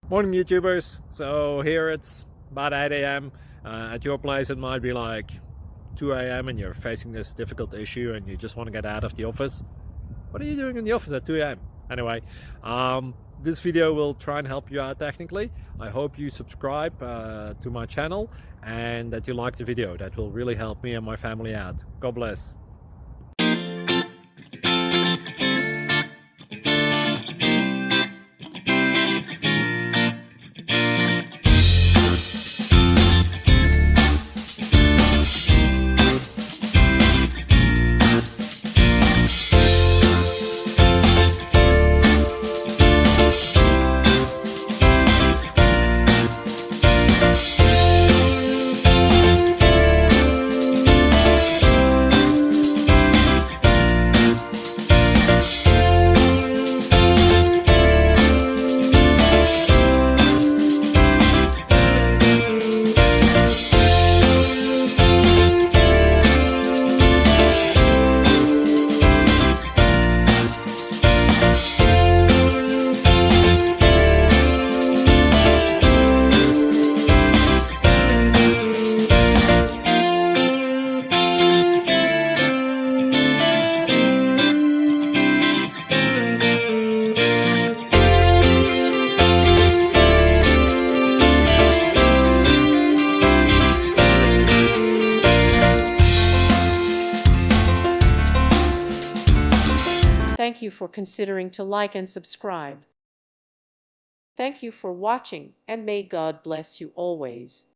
Morning YouTubers. So here it's about 8 a.m. At your place it might be like 2 a.m. and you're facing this difficult issue and you just want to get out of the office. What are you doing in the office at 2 a.m.? Anyway, this video will try and help you out technically. I hope you subscribe to my channel and that you like the video. That will really help me and my family out. God bless. Thank you for considering to like and subscribe. Thank you for watching, and may God bless you always.